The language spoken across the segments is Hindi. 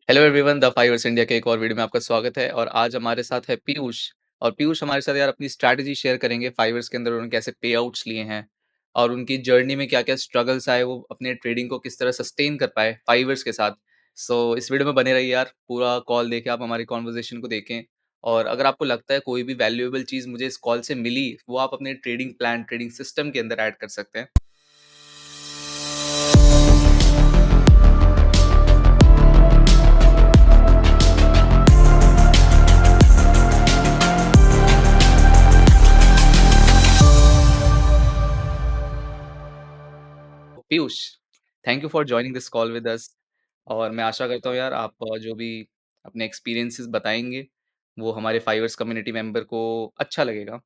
हेलो एवरीवन, द फाइवर्स इंडिया के एक और वीडियो में आपका स्वागत है और आज हमारे साथ है पीयूष। और पीयूष हमारे साथ यार अपनी स्ट्रैटेजी शेयर करेंगे फाइवर्स के अंदर उन्होंने कैसे पे आउट्स लिए हैं और उनकी जर्नी में क्या-क्या स्ट्रगल्स आए, वो अपने ट्रेडिंग को किस तरह सस्टेन कर पाए फाइवर्स के साथ। सो इस वीडियो में बने रहिए यार, पूरा कॉल देखें, आप हमारी कॉन्वर्सेशन को देखें और अगर आपको लगता है कोई भी वैल्यूएबल चीज़ मुझे इस कॉल से मिली, वो आप अपने ट्रेडिंग प्लान, ट्रेडिंग सिस्टम के अंदर ऐड कर सकते हैं। Piyush, thank you for joining this call with us. और मैं आशा करता हूँ यार आप जो भी अपने एक्सपीरियंसेस बताएँगे, वो हमारे फाइवर्स कम्युनिटी मेंबर को अच्छा लगेगा।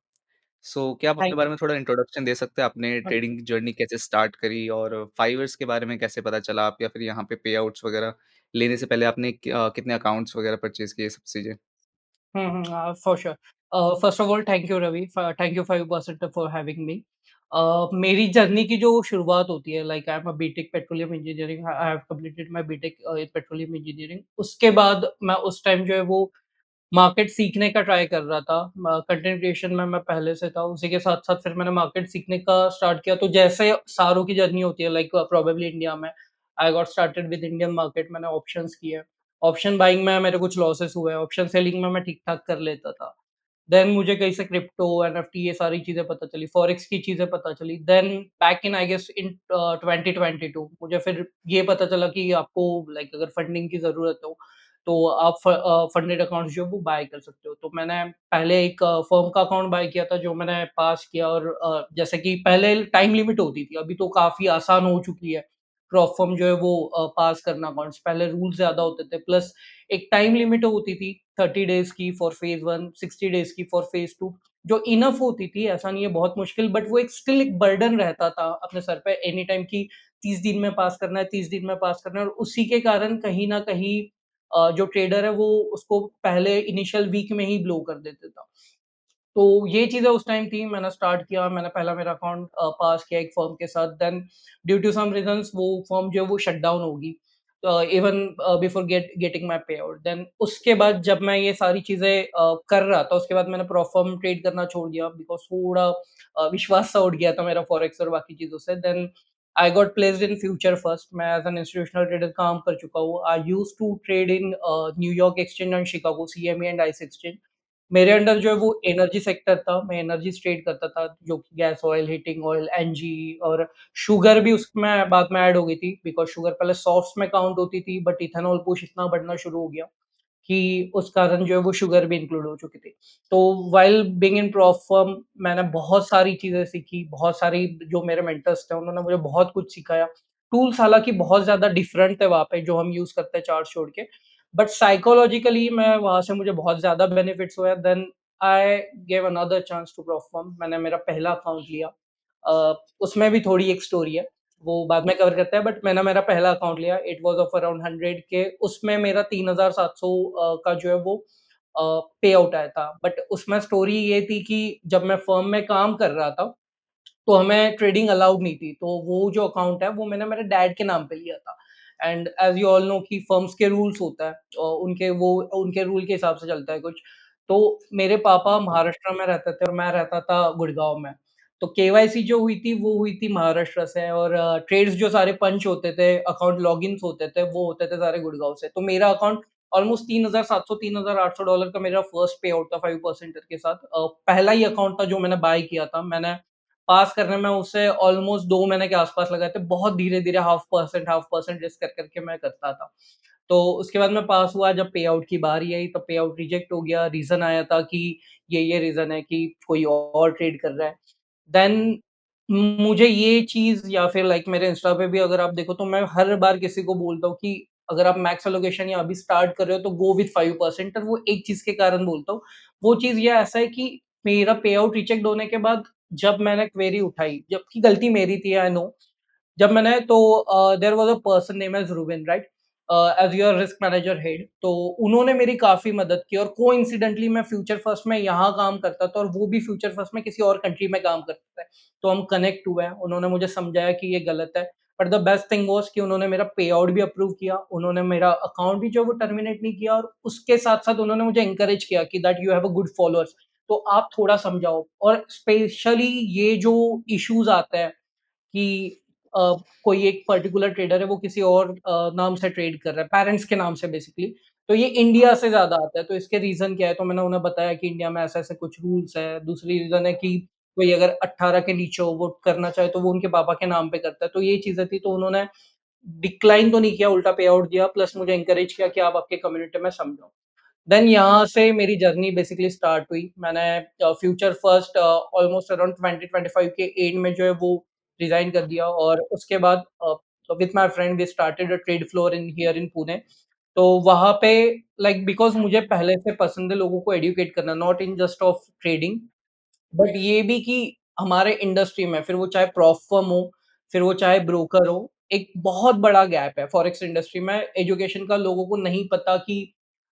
सो क्या आप अपने थैंक बारे में थोड़ा इंट्रोडक्शन दे सकते हैं? आपने ट्रेडिंग जर्नी कैसे स्टार्ट करी और फाइवर्स के बारे में कैसे पता चला आप या फिर यहाँ पे पे आउट्स वगैरह लेने से पहले आपने कितने अकाउंट्स वगैरह परचेज़ किए, सब चीज़ें? For sure. First of all thank you Ravi, thank you 5% for having me. मेरी जर्नी की जो शुरुआत होती है, like I am a BTech petroleum engineering, I have completed my BTech in petroleum engineering. उसके बाद मैं उस टाइम जो है वो मार्केट सीखने का ट्राई कर रहा था। कंटेंट क्रिएशन में मैं पहले से था, उसी के साथ-साथ फिर मैंने मार्केट सीखने का स्टार्ट किया। तो जैसे सारों की जर्नी होती है, लाइक प्रोबेबली इंडिया में, I got started with Indian market. मैंने ऑप्शंस किए। ऑप्शन बाइंग में मेरे कुछ लॉसेस हुए, ऑप्शन सेलिंग में मैं ठीक-ठाक कर लेता था। देन मुझे कहीं से क्रिप्टो, एनएफटी ये सारी चीज़ें पता चली, फॉरेक्स की चीज़ें पता चली। Then back in I guess in 2022 मुझे फिर ये पता चला कि आपको लाइक अगर फंडिंग की ज़रूरत हो, तो आप फंडेड अकाउंट्स जो है वो बाय कर सकते हो। तो मैंने पहले एक फर्म का अकाउंट बाय किया था जो मैंने पास किया। और जैसे कि पहले टाइम लिमिट होती थी, अभी तो काफ़ी आसान हो चुकी है। प्रॉप फर्म जो है वो पास करना अकाउंट्स, पहले रूल्स ज़्यादा होते थे। प्लस एक टाइम लिमिट होती थी 30 डेज़ की फॉर फेज़ 1, 60 डेज़ की फॉर फेज़ 2, जो इनफ होती थी। ऐसा नहीं है बहुत मुश्किल, बट वो एक स्टिल एक बर्डन रहता था अपने सर पे एनी टाइम की 30 दिन में पास करना है, 30 दिन में पास करना है। और उसी के कारण कहीं न कहीं जो ट्रेडर है वो उसको पहले इनिशियल वीक में ही ब्लो कर देता था। तो ये चीज़ें उस टाइम थी, मैंने स्टार्ट किया, मैंने पहला मेरा अकाउंट पास किया एक फर्म के साथ। Then due to some reasons वो फर्म जो है वो शट डाउन होगी। Even before getting my pay out. Then उसके बाद जब मैं ये सारी चीज़ें कर रहा था, उसके बाद मैंने प्रॉप फर्म ट्रेड करना छोड़ दिया, बिकॉज़ थोड़ा विश्वास सा उठ गया था मेरा फॉरेक्स और बाकी चीज़ों से। Then I got placed in future First. मैं एज़ एन इंस्टीट्यूशनल ट्रेडर काम कर चुका हूँ। I used to trade in New York exchange and Chicago CME and ICE exchange. मेरे अंडर जो है वो एनर्जी सेक्टर था, मैं एनर्जीज़ ट्रेड करता था, जो कि gas oil, heating oil, NG और शुगर भी उसमें बाद में ऐड हो गई थी, बिकॉज़ शुगर पहले सॉफ्ट्स में काउंट होती थी, बट इथेनॉल पुश इतना बढ़ना शुरू हो गया कि उस कारण जो है वो शुगर भी इंक्लूड हो चुकी थी। तो while being in prop firm मैंने बहुत सारी चीज़ें सीखी, बहुत सारी जो मेरे मेंटर्स थे उन्होंने मुझे बहुत कुछ सिखाया। टूल्स हालाँकि बहुत ज़्यादा डिफरेंट थे वहाँ पे जो हम यूज़ करते हैं चार्ट छोड़ के, बट साइकोलॉजिकली मैं वहाँ से मुझे बहुत ज़्यादा बेनिफिट्स हुए। Then I give another chance to prop firm. मैंने मेरा पहला अकाउंट लिया। उसमें भी थोड़ी एक स्टोरी है, वो बाद में कवर करते हैं, बट मैंने मेरा पहला अकाउंट लिया, इट वाज़ ऑफ अराउंड 100 के। उसमें मेरा 3700 का जो है वो पे आउट आया था। बट उसमें स्टोरी ये थी कि जब मैं फर्म में काम कर रहा था, तो हमें ट्रेडिंग अलाउड नहीं थी। तो वो जो अकाउंट है वो मैंने मेरे डैड के नाम पे लिया था। And as you all know कि फर्म्स के रूल्स होता है, उनके रूल के हिसाब से चलता है कुछ। तो मेरे पापा महाराष्ट्र में रहते थे और मैं रहता था गुड़गाँव में। तो केवाईसी जो हुई थी वो हुई थी महाराष्ट्र से। और ट्रेड्स जो सारे पंच होते थे, अकाउंट लॉगिन्स होते थे, वो होते थे सारे गुड़गाँव से। तो मेरा अकाउंट ऑलमोस्ट 3700 $3,800 डॉलर का मेरा फर्स्ट पे आउट था 5% के साथ। पहला ही अकाउंट था जो मैंने बाय किया था। मैंने पास करने में उसे ऑलमोस्ट 2 महीने के आस-पास लगाए थे। बहुत धीरे-धीरे हाफ परसेंट रिस्क कर के मैं करता था। तो उसके बाद मैं पास हुआ, जब पे आउट की बारी आई तब पे आउट रिजेक्ट हो गया। रीज़न आया था कि ये रीज़न है कि कोई और ट्रेड कर रहा है। देन मुझे ये चीज़ या फिर लाइक मेरे इंस्टा पे भी अगर आप देखो तो मैं हर बार किसी को बोलता हूँ कि अगर आप मैक्स एलोकेशन या अभी स्टार्ट कर रहे हो तो गो विथ 5%। और वो एक चीज़ के कारण बोलता हूँ। वो चीज़ ये ऐसा है कि मेरा पे आउट रिजेक्ट होने के बाद जब मैंने क्वेरी उठाई, जबकि गलती मेरी थी, आई नो। जब मैंने तो there was a person name as Rubin, right? As your risk manager head. तो उन्होंने मेरी काफ़ी मदद की। और कोइंसिडेंटली मैं फ्यूचर फर्स्ट में यहाँ काम करता था और वो भी फ्यूचर फर्स्ट में किसी और कंट्री में काम करता है। तो हम कनेक्ट हुए, उन्होंने मुझे समझाया कि ये गलत है। But the best thing was कि उन्होंने मेरा पे आउट भी अप्रूव किया, उन्होंने मेरा अकाउंट भी जो है वो टर्मिनेट नहीं किया और उसके साथ-साथ उन्होंने मुझे एनकरेज किया कि that you have a good followers, तो आप थोड़ा समझाओ। और स्पेशली ये जो इश्यूज़ आता है कि कोई एक पर्टिकुलर ट्रेडर है वो किसी और नाम से ट्रेड कर रहा है, पेरेंट्स के नाम से बेसिकली। तो ये इंडिया से ज़्यादा आता है, तो इसके रीज़न क्या है? तो मैंने उन्हें बताया कि इंडिया में ऐसे-ऐसे कुछ रूल्स हैं। दूसरी रीज़न है कि कोई अगर 18 के नीचे हो, वो करना चाहे तो वो उनके पापा के नाम पे करता है। तो ये चीज़ें थी, तो उन्होंने डिक्लाइन तो नहीं किया, उल्टा पे आउट दिया प्लस मुझे एनकरेज किया कि आप आपके कम्युनिटी में समझाओ। देन यहाँ से मेरी जर्नी बेसिकली स्टार्ट हुई। मैंने फ्यूचर फर्स्ट ऑलमोस्ट अराउंड 2025 के एंड में जो है वो रिज़ाइन कर दिया और उसके बाद with my friend we started a trade floor in here in Pune. तो वहाँ पे लाइक बिकॉज़ मुझे पहले से पसंद है लोगों को एजुकेट करना, not in just of trading. But ये भी कि हमारे इंडस्ट्री में फिर वो चाहे प्रॉप फर्म हो, फिर वो चाहे ब्रोकर हो, एक बहुत बड़ा गैप है फॉरेक्स इंडस्ट्री में एजुकेशन का लोगों को नहीं पता कि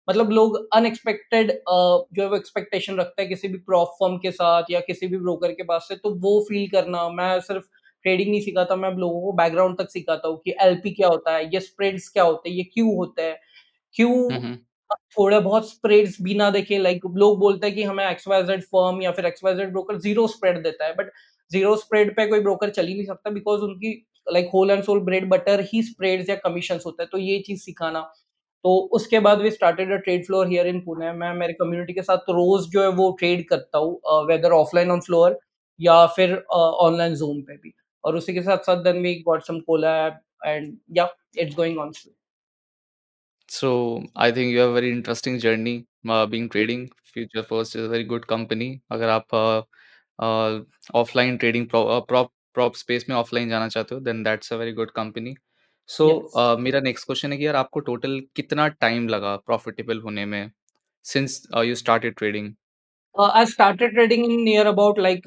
मतलब लोग अनएक्सपेक्टेड जो है वो एक्सपेक्टेशन रखते हैं किसी भी प्रॉप फर्म के साथ या किसी भी ब्रोकर के पास से, तो वो फ़ील करना मैं सिर्फ़ ट्रेडिंग नहीं सिखाता, मैं अब लोगों को बैकग्राउंड तक सिखाता हूँ कि एलपी क्या होता है, ये स्प्रेड्स क्या होते हैं, ये क्यों होता है, क्यों हुँ, हुँ। थोड़े बहुत स्प्रेड्स बिना देखे लाइक लोग बोलते हैं कि हमें एक्स-वाई-ज़ेड फर्म या फिर एक्स-वाई-ज़ेड ब्रोकर ज़ीरो स्प्रेड देता है, बट ज़ीरो स्प्रेड पे कोई ब्रोकर चल ही नहीं सकता बिकॉज़ उनकी like whole and sole bread butter ही स्प्रेड्स या कमीशंस होता है, तो ये चीज़ सिखाना। तो उसके बाद we started a trade floor here in Pune. मैं मेरे कम्युनिटी के साथ रोज़ जो है वो ट्रेड करता हूँ वेदर ऑफलाइन ऑन फ्लोर या फिर ऑनलाइन ज़ूम पे भी। और उसी के साथ-साथ then we got some collab and या it's going on. So I think you have a very interesting journey being trading. Future First is a very good company. अगर आप ऑफलाइन ट्रेडिंग प्रॉप स्पेस में ऑफलाइन जाना चाहते हो then that's a very good company. So yes. मेरा नेक्स्ट क्वेश्चन है कि यार आपको टोटल कितना टाइम लगा प्रॉफिटेबल होने में since you started trading? I started trading in near about like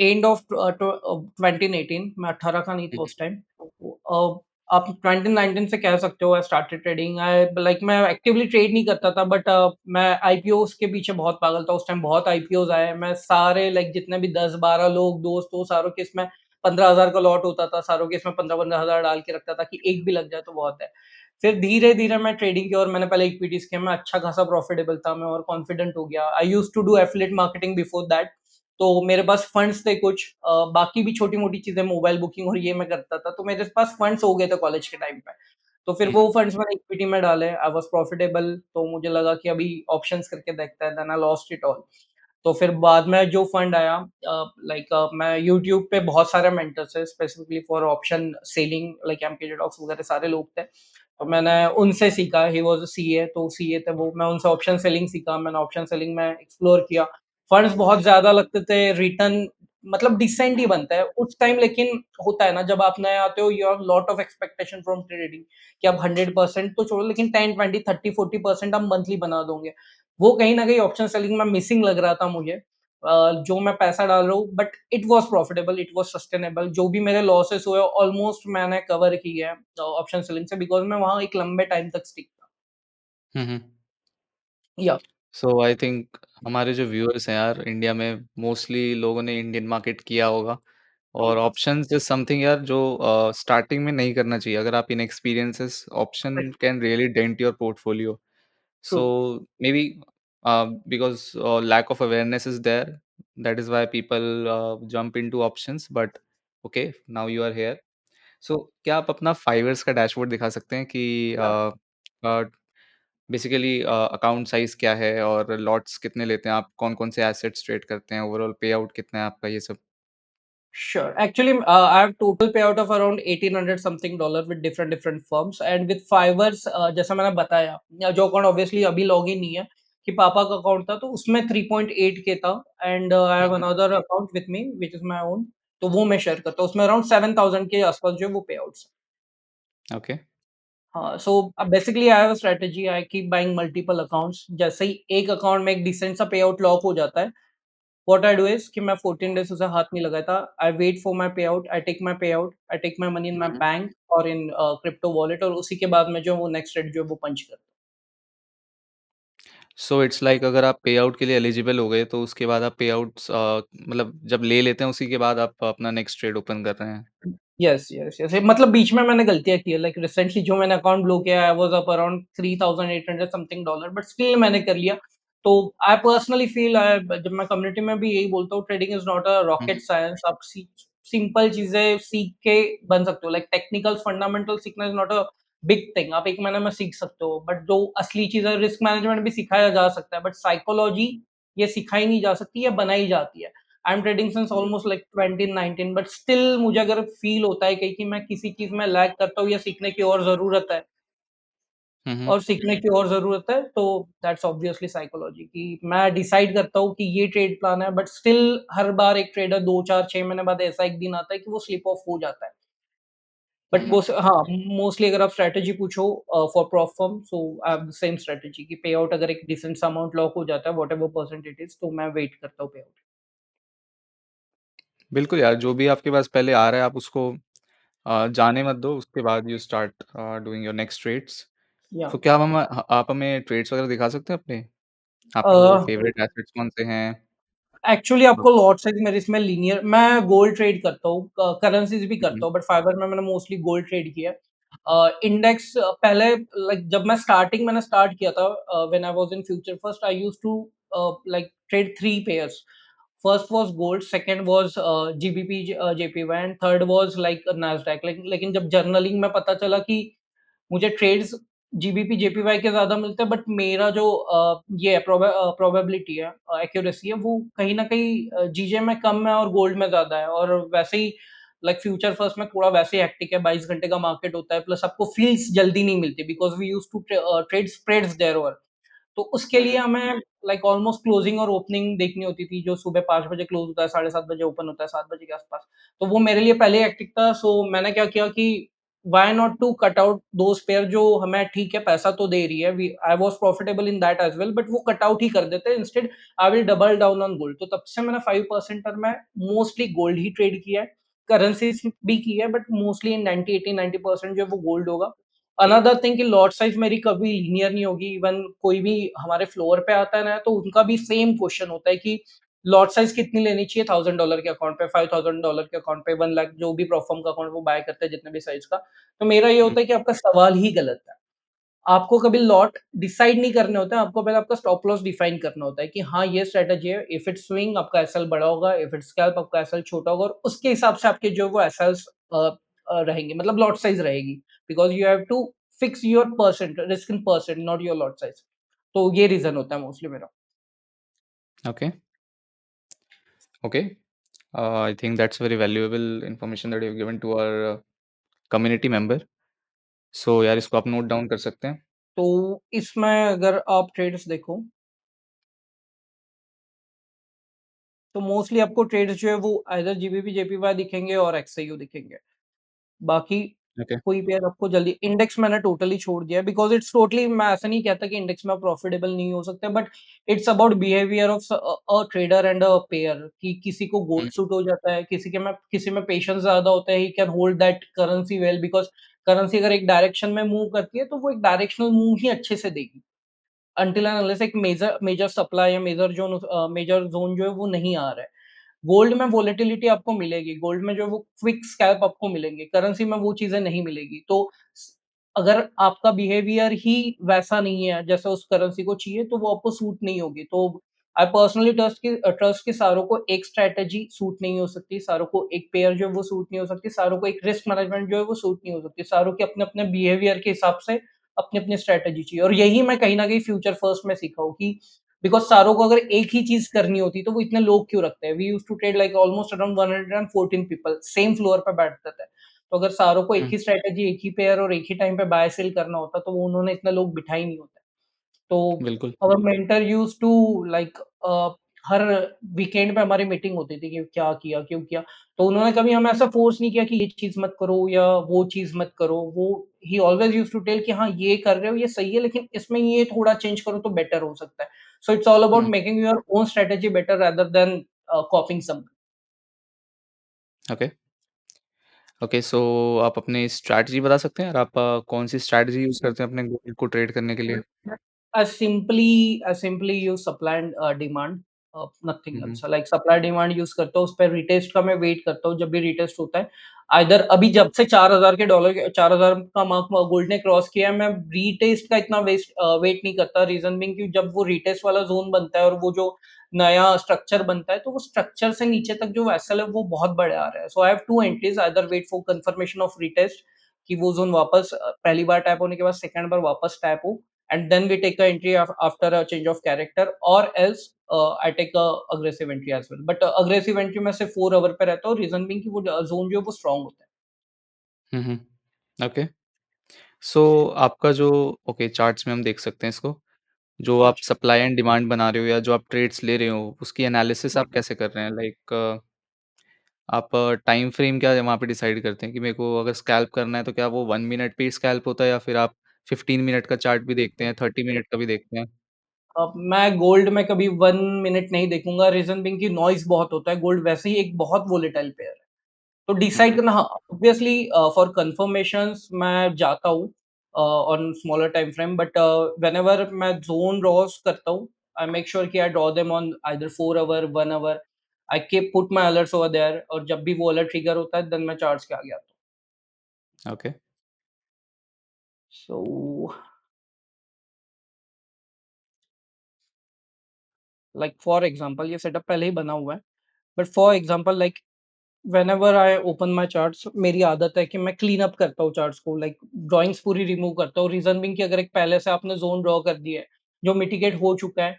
end of 2018। मैं 18 का नहीं था उस टाइम। आप 2019 से कह सकते हो I started trading. I like मैं एक्टिवली ट्रेड नहीं करता था बट मैं आईपीओस के पीछे बहुत पागल था। उस टाइम बहुत आईपीओस आए। मैं सारे लाइक जितने भी 10-12 लोग दोस्त हो सारों के इसमें 15,000 का लॉट होता था। सारों के इसमें 15-15 हज़ार डाल के रखता था कि एक भी लग जाए तो बहुत है। फिर धीरे-धीरे मैं ट्रेडिंग की और मैंने पहले इक्विटीज़ किया, मैं अच्छा खासा प्रॉफिटेबल था मैं और कॉन्फिडेंट हो गया। I used to do affiliate marketing before that. तो मेरे पास फंड्स थे कुछ बाकी भी छोटी-मोटी चीज़ें मोबाइल बुकिंग और ये मैं करता था, तो मेरे पास फंड्स हो गए थे कॉलेज के टाइम पे। तो फिर वो फंड्स मैंने इक्विटी में डाले, आई वाज़ प्रॉफिटेबल तो मुझे लगा कि अभी ऑप्शंस करके देखते हैं, then I lost it all. तो फिर बाद में जो फंड आया मैं यूट्यूब पे बहुत सारे मेंटर्स हैं specifically for option selling like MK Docs वगैरह सारे लोग थे। तो मैंने उनसे सीखा, ही वाज़ अ सीए तो सीए थे वो, मैं उनसे ऑप्शन सेलिंग सीखा, मैंने ऑप्शन सेलिंग में एक्सप्लोर किया। फंड्स बहुत ज़्यादा लगते थे, रिटर्न मतलब डिसेंट ही बनता है उस टाइम लेकिन होता है ना जब आप नए आते हो you have lot of expectation from trading कि आप 100% तो छोड़ो लेकिन 10, 20, 30, 40% आप मंथली बना दोगे। वो कहीं न कहीं ऑप्शन सेलिंग में मिसिंग लग रहा था मुझे। जो मैं पैसा डाल रहा हूँ but it was profitable, it was sustainable जो भी मेरे लॉसेस हुए ऑलमोस्ट मैंने कवर किए हैं ऑप्शन सेलिंग से बिकॉज़ मैं वहाँ एक लंबे टाइम तक स्टिक था। हुँ, हुँ। या सो आई थिंक हमारे जो व्यूअर्स हैं यार इंडिया में मोस्टली लोगों ने इंडियन मार्केट किया होगा ट्रू। और ऑप्शंस इज़ समथिंग यार जो स्टार्टिंग में नहीं करना चाहिए। अगर आप inexperiences option right. Can really dent your portfolio. True. So maybe because lack of awareness is there, that is why people jump into options. But okay, now you are here. So क्या आप अपना फाइवर्स का डैशबोर्ड दिखा सकते हैं कि या बेसिकली अकाउंट साइज क्या है और लॉट्स कितने लेते हैं आप, कौन-कौन से एसेट्स ट्रेड करते हैं, ओवरऑल पे आउट कितना है आपका, ये सब? Sure. Actually, I have total payout of around 1800 something dollar with different firms and with Fiverr जैसा मैंने बताया जो अकाउंट ऑब्वियसली अभी लॉग इन नहीं है कि पापा का अकाउंट था तो उसमें 3.8 के था and I hmm, have hmm. Another account with me which is my own तो वो मैं शेयर करता हूँ उसमें अराउंड 7000 के आसपास जो है वो पे आउट्स। ओके। हाँ, so basically I have a strategy I keep buying multiple accounts जैसे ही एक अकाउंट में एक डिसेंट सा पे आउट लॉक हो जाता है व्हाट आई डू इज़ कि मैं 14 डेज़ उसे हाथ नहीं लगाता। I wait for my pay out, I take my pay out, I take my money in my hmm, hmm. Bank और इन क्रिप्टो वॉलेट और उसी के बाद मैं जो है वो नेक्स्ट ट्रेड जो है वो पंच करता हूँ। सो इट्स लाइक अगर आप पे आउट के लिए एलिजिबल हो गए तो उसके बाद आप पे आउट्स मतलब जब ले लेते हैं उसी के बाद आप अपना नेक्स्ट ट्रेड ओपन कर रहे हैं। Yes, yes, yes. मतलब बीच में मैंने गलतियाँ की है, लाइक रिसेंटली जो मैंने अकाउंट ब्लो किया है, I was up around 3800 something dollar, but still मैंने कर लिया। तो आई पर्सनली फील, जब मैं कम्युनिटी में भी यही बोलता हूँ, trading is not a hmm, rocket hmm. Science. आप सिंपल चीज़ें सीख के बन सकते हो, लाइक टेक्निकल फंडामेंटल सीखना is not a big thing. आप 1 महीने में सीख सकते हो, बट जो असली चीज़ है, रिस्क मैनेजमेंट भी सिखाया जा सकता है, बट साइकोलॉजी ये सिखाई नहीं जा सकती, ये बनाई जाती है। I am trading since almost like 2019, but still मुझे अगर फील होता है कहीं कि मैं किसी चीज़ में लैग करता हूँ या सीखने की और ज़रूरत है हुँ, हुँ। और सीखने की और ज़रूरत है, तो दैट्स ऑब्वियसली साइकोलॉजी कि मैं डिसाइड करता हूँ कि ये ट्रेड प्लान है, बट स्टिल हर बार एक ट्रेडर 2, 4, 6 महीने बाद ऐसा एक दिन आता है कि वो स्लिप ऑफ हो जाता है। हुँ, बट हुँ। हाँ, मोस्टली अगर आप स्ट्रैटेजी पूछो for prop firm, so I have the same strategy कि पे आउट अगर एक डिसेंट सा अमाउंट लॉक हो जाता है, व्हाटएवर परसेंट इट इज़, तो मैं वेट करता हूँ पे आउट। बिल्कुल यार, जो भी आपके पास पहले आ रहा है आप उसको जाने मत दो, उसके बाद you start doing your next trades. या तो क्या आप हमें ट्रेड्स वगैरह दिखा सकते हैं अपने? अ आपके फेवरेट एसेट्स कौन-से हैं? एक्चुअली हुँ, आपको लॉट साइज़ मेरे इसमें लीनियर, मैं गोल्ड ट्रेड करता हूँ, करेंसीज़ भी हुँ, करता हूँ, बट फाइबर में मैंने मोस्टली गोल्ड ट्रेड किया है। इंडेक्स पहले, लाइक जब मैं स्टार्टिंग मैंने स्टार्ट किया था, when I was in future first, I used to like trade 3 pairs. First was gold, second was GBP, JPY, and third was like Nasdaq. लेकिन जब जर्नलिंग में पता चला कि मुझे ट्रेड्स जीबीपी, जेपीवाई के ज़्यादा मिलते हैं, बट मेरा जो ये है प्रोबेबिलिटी है, एक्यूरेसी है, वो कहीं न कहीं जीजे में कम है और गोल्ड में ज़्यादा है। और वैसे ही लाइक फ्यूचर फर्स्ट में थोड़ा वैसे ही हेक्टिक है, 22 घंटे का मार्केट होता है, प्लस आपको फील्स जल्दी नहीं मिलती because we used to trade spreads there over. तो उसके हुँ, लिए हुँ, हमें लाइक ऑलमोस्ट क्लोजिंग और ओपनिंग देखनी होती थी, जो सुबह 5 बजे क्लोज़ होता है, साढ़े 7 बजे ओपन होता है, 7 बजे के आस-पास। तो वो मेरे लिए पहले ही हेक्टिक था, सो मैंने क्या किया कि why not to cut out those pair जो हमें ठीक है, पैसा तो दे रही है, we I was profitable in that as well, but वो कट आउट ही कर देते हैं, instead I will double down on gold. तो तब से मैंने 5% में मोस्टली गोल्ड ही ट्रेड किया है। करेंसीज़ भी की है, बट मोस्टली 90, 80, 90% जो है वो गोल्ड होगा। अनदर थिंग कि लॉट साइज़ मेरी कभी लीनियर नहीं होगी, इवन कोई भी हमारे फ्लोर पे आता है ना, तो उनका भी सेम क्वेश्चन होता है कि लॉट साइज़ कितनी लेनी चाहिए $1000 के अकाउंट पे, $5000 के अकाउंट पे, 1 लाख जो भी प्रोफर्म का अकाउंट वो बाय करते हैं जितने भी साइज़ का। तो मेरा ये हुँ, होता है कि आपका सवाल ही गलत है। आपको कभी लॉट डिसाइड नहीं करने होते हैं, आपको पहले आपका स्टॉप लॉस डिफाइन करना होता है कि हाँ, ये स्ट्रैटेजी है, इफ इट्स स्विंग आपका एसएल बड़ा होगा, इफ इट्स स्कैल्प आपका एसएल छोटा होगा, और उसके हिसाब से आपके जो है वो एसएल्स रहेंगे, मतलब लॉट साइज़ रहेगी, because you have to fix your percent, risk in percent, not your lot size. तो ये रीज़न होता है मोस्टली मेरा। Okay, okay. I think that's very valuable information that you've given to our community member. So यार इसको आप नोट डाउन कर सकते हैं। तो इसमें अगर आप ट्रेड्स देखो, तो मोस्टली आपको ट्रेड्स जो है वो आइदर जीबीपी, जेपीवाई दिखेंगे और एक्सआईयू दिखेंगे। बाकी ओके। कोई पेयर आपको जल्दी, इंडेक्स मैंने टोटली छोड़ दिया है, बिकॉज़ इट्स टोटली, मैं ऐसा नहीं कहता कि इंडेक्स में आप प्रॉफिटेबल नहीं हो सकते, but it's about behaviour of a trader and a pair, कि किसी को हुँ, गोल्ड सूट हो जाता है, किसी में पेशेंस ज़्यादा होता है, he can hold that currency well, because currency अगर एक डायरेक्शन में मूव करती है, तो वो एक डायरेक्शनल मूव ही अच्छे से देगी। अनटिल एंड अनलेस एक मेजर मेजर सप्लाई या मेजर ज़ोन जो है वो नहीं आ रहा है। गोल्ड में वोलेटिलिटी आपको मिलेगी, गोल्ड में जो वो क्विक स्कैल्प आपको मिलेंगे, करेंसी में वो चीज़ें नहीं मिलेगी। तो स अगर आपका बिहेवियर ही वैसा नहीं है जैसा उस करेंसी को चाहिए, तो वो आपको सूट नहीं होगी। तो आई पर्सनली ट्रस्ट कि सारों को एक स्ट्रैटेजी सूट नहीं हो सकती, सारों को एक पेयर जो है वो सूट नहीं हो सकती, सारों को एक रिस्क मैनेजमेंट जो है वो सूट नहीं हो सकती। सारों के अपने-अपने बिहेवियर के हिसाब से अपनी-अपनी स्ट्रैटेजी चाहिए, और यही मैं कहीं न कहीं फ्यूचर फर्स्ट में सीखा हूँ कि बिकॉज़ सारों को अगर एक ही चीज़ करनी होती, तो वो इतने लोग क्यों रखते हैं? We used to trade like almost around 114 people, same floor पे बैठते थे। तो अगर सारों को एक हुँ, ही स्ट्रैटेजी, एक ही पेयर और एक ही टाइम पे बाय सेल करना होता, तो वो उन्होंने इतने लोग बिठा ही नहीं होते। तो बिल्कुल। Our mentor used to like हर वीकेंड पे हमारी मीटिंग होती थी कि क्या किया, क्यों किया। तो उन्होंने कभी हमें ऐसा फोर्स नहीं किया कि ये चीज़ मत करो या वो चीज़ मत करो। वो ही ऑलवेज़ यूज्ड टू टेल कि हाँ, ये कर रहे हो, ये सही है, लेकिन इसमें ये थोड़ा चेंज करो तो बेटर हो सकता है। So it's all about hmm, making your own strategy better rather than copying some. Okay. Okay, so आप अपनी स्ट्रैटेजी बता सकते हैं और आप कौन-सी स्ट्रैटेजी यूज़ करते हैं अपने गोल्ड को ट्रेड करने के लिए? I simply use supply and demand, nothing hmm, hmm, else. Like supply demand use करता हूँ, उस पे रीटेस्ट का मैं वेट करता हूँ जब भी रीटेस्ट होता है। आइदर अभी जब से 4000 के डॉलर के 4000 का मार्क गोल्ड ने क्रॉस किया है, मैं रीटेस्ट का इतना वेट नहीं करता। रीज़न बीइंग कि जब वो रीटेस्ट वाला ज़ोन बनता है और वो जो नया स्ट्रक्चर बनता है, तो वो स्ट्रक्चर से नीचे तक जो वेसल है, वो बहुत बड़े आ रहा है। So I have 2 entries, either wait for confirmation of retest कि वो ज़ोन वापस पहली बार टैप होने के बाद सेकंड बार वापस टैप हो, and then we take a entry after a change of character, और else I take a aggressive entry as well. But aggressive entry में सिर्फ 4 आवर पे रहता हूँ, रीज़न बीइंग कि वो ज़ोन जो है वो स्ट्रॉन्ग होता है। हुँ, हुँ। ओके। सो आपका जो ओके चार्ट्स में हम देख सकते हैं इसको। जो हाँ आप जी। सप्लाई एंड डिमांड बना रहे हो या जो आप ट्रेड्स ले रहे हो, उसकी एनालिसिस हुँ, आप हुँ। कैसे कर रहे हैं? लाइक आप टाइम फ्रेम क्या वहाँ पे डिसाइड करते हैं कि मेरे को अगर स्कैल्प करना है तो क्या वो 1 मिनट पे ही स्कैल्प होता है या फिर आप 15 मिनट का चार्ट भी देखते हैं, 30 मिनट का भी देखते हैं? मैं गोल्ड में कभी 1 मिनट नहीं देखूँगा, रीज़न बीइंग कि नॉइज़ बहुत होता है, गोल्ड वैसे ही एक बहुत वोलेटाइल पेयर है। तो हुँ, डिसाइड हुँ। करना, हाँ, ऑब्वियसली फॉर कन्फर्मेशंस मैं जाता हूँ on smaller time frame, but whenever मैं ज़ोन ड्रॉज़ करता हूँ, आई मेक श्योर कि I draw them on either 4 hour, 1 hour, I keep put my alerts over there, और जब भी वो अलर्ट ट्रिगर होता है, देन मैं चार्ट्स के आगे आता हूँ। Okay. So like for example ये सेटअप पहले ही बना हुआ है, but for example like whenever I open my charts, मेरी आदत है कि मैं क्लीन अप करता हूँ चार्ट्स को, लाइक ड्राइंग्स पूरी रिमूव करता हूँ। रीज़न बीइंग कि अगर एक पहले से आपने ज़ोन ड्रॉ कर दिया है, जो मिटिगेट हो चुका है,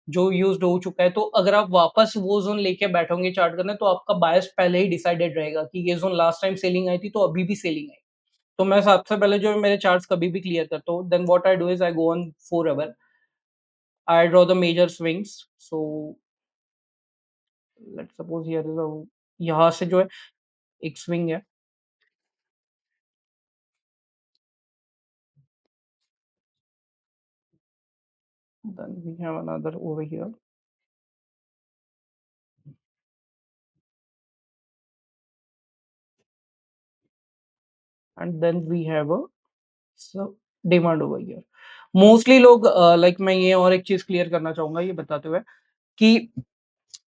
जो यूज़्ड हो चुका है, तो अगर आप वापस वो ज़ोन लेके बैठोगे चार्ट करने, तो आपका बायस पहले ही डिसाइडेड रहेगा कि ये ज़ोन लास्ट टाइम सेलिंग आई थी, तो अभी भी सेलिंग आई। तो मैं सबसे पहले जो है मेरे चार्ट्स कभी भी क्लियर करता हूँ, then what I do is I go on 4 hour, I draw the major swings. So let's suppose here is a, यहाँ से जो है एक स्विंग है, then we have another over here, and then we have a so demand over here. Mostly लोग लाइक मैं ये और एक चीज़ क्लियर करना चाहूँगा ये बताते हुए कि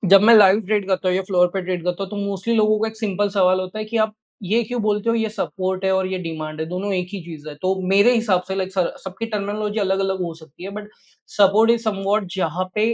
जब मैं लाइव ट्रेड करता हूँ या फ्लोर पे ट्रेड करता हूँ, तो मोस्टली लोगों का एक सिंपल सवाल होता है कि आप ये क्यों बोलते हो ये सपोर्ट है और ये डिमांड है, दोनों एक ही चीज़ है। तो मेरे हिसाब से लाइक सबकी टर्मिनोलॉजी अलग-अलग हो सकती है, बट सपोर्ट इज़ समव्हाट जहाँ पे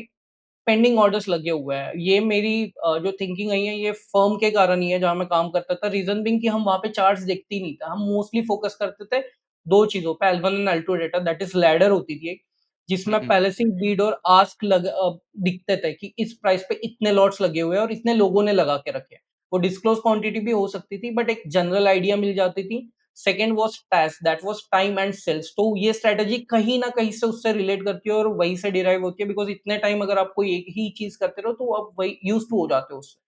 पेंडिंग ऑर्डर्स लगे हुए हैं। ये मेरी जो थिंकिंग आई है, ये फर्म के कारण ही है जहाँ मैं काम करता था। रीज़न बीइंग कि हम वहाँ पे चार्ट्स देखते ही नहीं था। हम मोस्टली फ़ोकस करते थे 2 चीज़ों पे, L1 and L2 data, that is ladder होती थी एक, हुँ, जिसमें हुँ। पहले से ही बीड और आस्क दिखते थे कि इस प्राइस पे इतने लॉट्स लगे हुए हैं और इतने लोगों ने लगा के रखे हैं। वो डिस्क्लोज़ क्वांटिटी भी हो सकती थी, बट एक जनरल आइडिया मिल जाती थी। Second was TAS, that was time and sales. तो ये स्ट्रैटेजी कहीं न कहीं से उससे रिलेट करती है और वहीं से डिराइव होती है, बिकॉज़ इतने टाइम अगर आप कोई एक ही चीज़ करते रहो, तो आप वही यूज़्ड टू हो जाते हो उससे।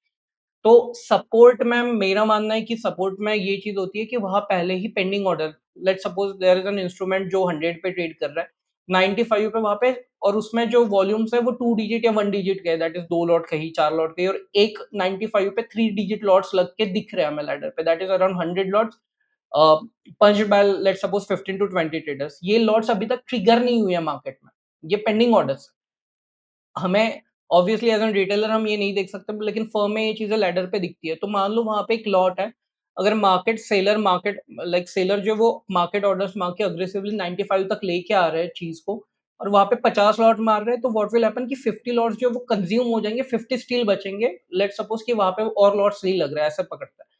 तो सपोर्ट में मेरा मानना है कि सपोर्ट में ये चीज़ होती है कि वहाँ पहले ही pending order, let's suppose there is an instrument जो 100 पे ट्रेड कर रहा है, 95 पे वहाँ पे, और उसमें जो वॉल्यूम्स है वो 2 डिजिट या 1 डिजिट के है, दैट इज़ 2 लॉट कहीं, 4 लॉट कहीं, और एक 95 पे 3 डिजिट लॉट्स लग के दिख रहे हैं हमें लैडर पे, that is around 100 lots a, punched by let's suppose 15 to 20 traders. ये लॉट्स अभी तक ट्रिगर नहीं हुए हैं मार्केट में, ये पेंडिंग ऑर्डर्स हैं। हमें ऑब्वियसली एज़ एन रिटेलर हम ये नहीं देख सकते, लेकिन फर्म में ये चीज़ें लैडर पे दिखती है। तो मान लो वहाँ पे एक लॉट है, अगर मार्केट लाइक सेलर जो है वो मार्केट ऑर्डर्स मार के अग्रेसिवली 95 तक लेके आ रहे हैं चीज़ को, और वहाँ पे 50 लॉट मार रहे हैं, तो व्हाट विल हैपन कि 50 लॉट्स जो है वो कंज्यूम हो जाएँगे, 50 स्टिल बचेंगे। लेट्स सपोज कि वहाँ पे और लॉट्स नहीं लग रहा है, ऐसा पकड़ते हैं।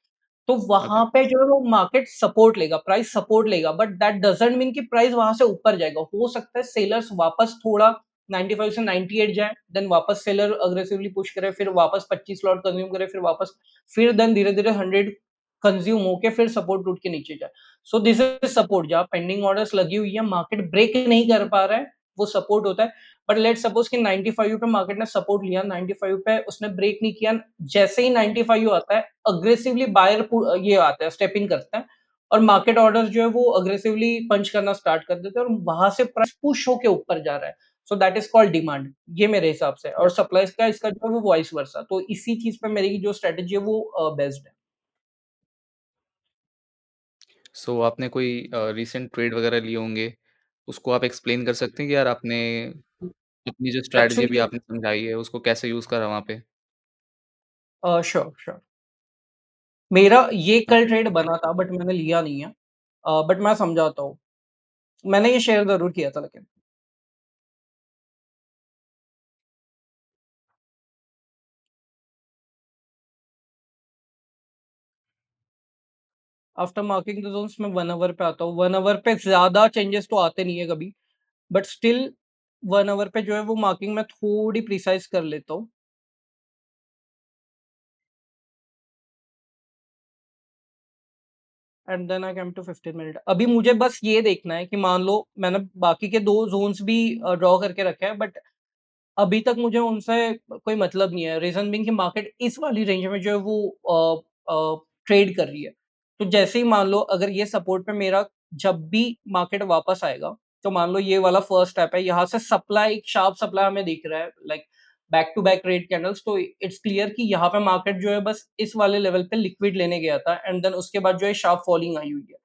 तो ओके, वहाँ पे जो है वो मार्केट सपोर्ट लेगा, प्राइस सपोर्ट लेगा, बट दैट डज़न्ट मीन कि प्राइस वहाँ से ऊपर जाएगा। हो सकता है सेलर्स वापस थोड़ा 95 से 98 जाए, देन वापस सेलर अग्रेसिवली पुश करे, फिर वापस 25 लॉट कंज्यूम करे, फिर देन धीरे-धीरे 100 कंज्यूम होके फिर सपोर्ट टूट के नीचे जाए। सो दिस इज़ सपोर्ट, जहाँ पेंडिंग ऑर्डर्स लगी हुई है, मार्केट ब्रेक नहीं कर पा रहा है, वो सपोर्ट होता है। बट लेट्स सपोज कि 95 पे मार्केट ने सपोर्ट लिया, 95 पे उसने ब्रेक नहीं किया, जैसे ही 95 आता है, अग्रेसिवली ये आता है, स्टेप इन करता है, और मार्केट ऑर्डर्स जो है वो अग्रेसिवली पंच करना स्टार्ट कर देते हैं, और वहां से प्राइस पुश होके ऊपर जा रहा है। So that is called demand, ये मेरे हिसाब से, और सप्लाई का इसका जो है वो वॉइस वर्सा। तो इसी चीज पे मेरी जो स्ट्रेटेजी है वो बेस्ड है। सो आपने कोई रीसेंट ट्रेड वगैरह लिए होंगे, उसको आप एक्सप्लेन कर सकते हैं कि यार आपने अपनी जो स्ट्रैटेजी अभी एक्चुअली आपने समझाई है, उसको कैसे यूज़ करा वहाँ पे? Sure sure. मेरा ये कल ट्रेड बना था बट मैंने लिया नहीं है। बट मैं समझाता हूँ। मैंने ये शेयर ज़रूर किया था लेकिन। आफ्टर मार्किंग द ज़ोन्स मैं 1 ऑवर पे आता हूँ। 1 ऑवर पे ज़्यादा चेंजेस तो आते नहीं है कभी, बट स्टिल 1 ऑवर पे जो है वो मार्किंग मैं थोड़ी प्रिसाइज़ कर लेता हूँ। And then I come to 15 minute. अभी मुझे बस ये देखना है कि मान लो मैंने बाकी के 2 ज़ोन्स भी ड्रॉ करके रखे हैं, बट अभी तक मुझे उनसे कोई मतलब नहीं है। रीज़न बीइंग कि मार्केट इस वाली रेंज में जो है वो ट्रेड कर रही है। तो जैसे ही मान लो अगर ये सपोर्ट पे मेरा जब भी मार्केट वापस आएगा, तो मान लो ये वाला फर्स्ट स्टेप है, यहाँ से सप्लाई एक शार्प सप्लाई हमें दिख रहा है like back to back red candles, तो इट्स क्लियर कि यहाँ पे मार्केट जो है बस इस वाले लेवल पे लिक्विड लेने गया था एंड देन उसके बाद जो है शार्प फॉलिंग आई हुई है।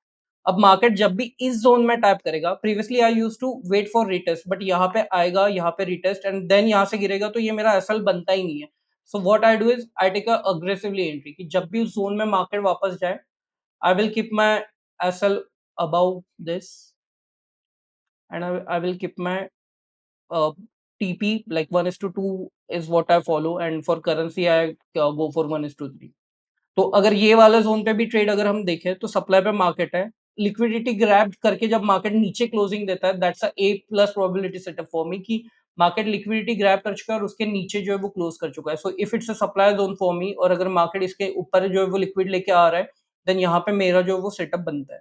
अब मार्केट जब भी इस ज़ोन में टैप करेगा, previously I used to wait for retest, but यहाँ पे आएगा, यहाँ पे रीटेस्ट एंड देन यहाँ से गिरेगा, तो ये मेरा एसएल बनता ही नहीं है। So what I do is I take a aggressively entry कि जब भी उस ज़ोन में मार्केट वापस जाए, I will keep my SL above this and I will keep my TP like 1:2 is what I follow and for currency I go for 1:3। तो अगर ये वाला ज़ोन पे भी ट्रेड अगर हम देखें तो सप्लाई पे मार्केट है। लिक्विडिटी ग्रैब करके जब मार्केट नीचे क्लोजिंग देता है that's a A plus probability setup for me कि मार्केट लिक्विडिटी ग्रैब कर चुका है और उसके नीचे जो है वो क्लोज कर चुका है। So if it's a supply zone for me और अगर मार्केट इसके ऊपर जो है वो लिक्विड लेके आ रहा है, देन यहाँ पे मेरा जो है वो सेटअप बनता है।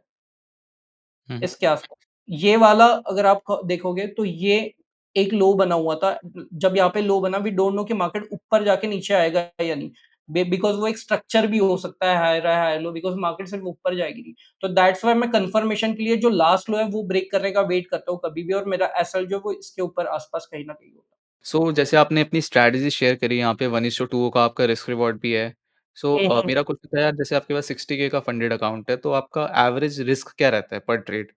हुँ, हुँ। इसके आसपास। ये वाला अगर आप देखोगे तो ये एक लो बना हुआ था। जब यहाँ पे लो बना वी डोंट नो कि मार्केट ऊपर जाके नीचे आएगा या नहीं। बिकॉज़ वो एक स्ट्रक्चर भी हो सकता है हाई लो बिकॉज़ मार्केट सिर्फ ऊपर जाएगी नहीं। तो दैट्स व्हाई मैं कन्फर्मेशन के लिए जो लास्ट लो है वो ब्रेक करने का वेट करता हूँ कभी भी और मेरा एसएल जो है वो इसके ऊपर आस-पास कहीं न कहीं होता है। सो जैसे आपने अपनी स्ट्रैटेजी शेयर करी यहाँ पे 1:2 का आपका रिस्क रिवॉर्ड भी है। सो हुँ, हुँ। मेरा क्वेश्चन था यार जैसे आपके पास 60 के का फंडेड अकाउंट है तो आपका एवरेज रिस्क क्या रहता है पर trade?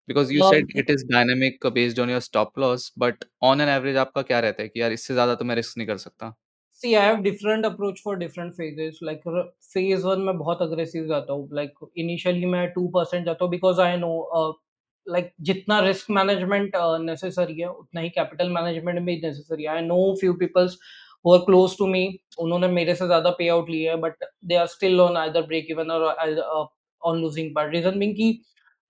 Because you said it is dynamic based on your stop loss but on an average आपका क्या रहता है कि यार इससे ज़्यादा तो मैं रिस्क नहीं कर सकता? See, I have different approach for different phases. Like phase 1 में बहुत aggressive जाता हूँ. Like initially मैं 2% जाता हूँ because I know like जितना risk management necessary है उतना ही capital management भी necessary है. I know few peoples who are close to me. उन्होंने मेरे से ज़्यादा payout लिए है but they are still on either break even or on losing part. Reason being कि